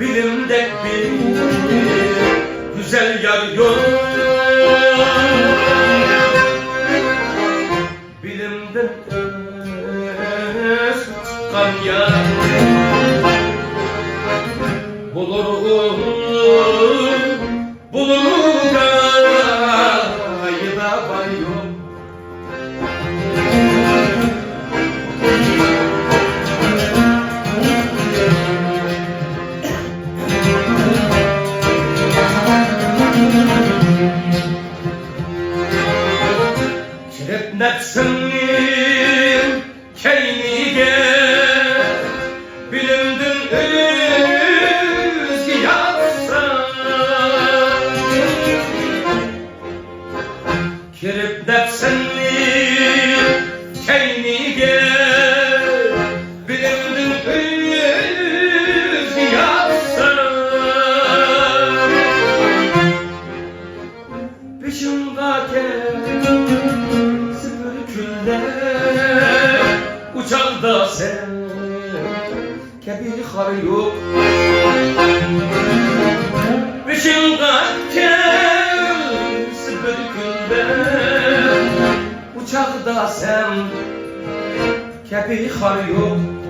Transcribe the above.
bilimdek bir güzel yar yok. Bilimden çıkan yar bulur da yıda var yok. Kirep nefsinin keyniğe bilimdin öz yatsa. Kirep nefsinin keyniğe bilimdin öz yatsa. Peşimdaki uçakda sen kebir har yok. Peşimdeki süpürgünde uçakda sen kebir har yok.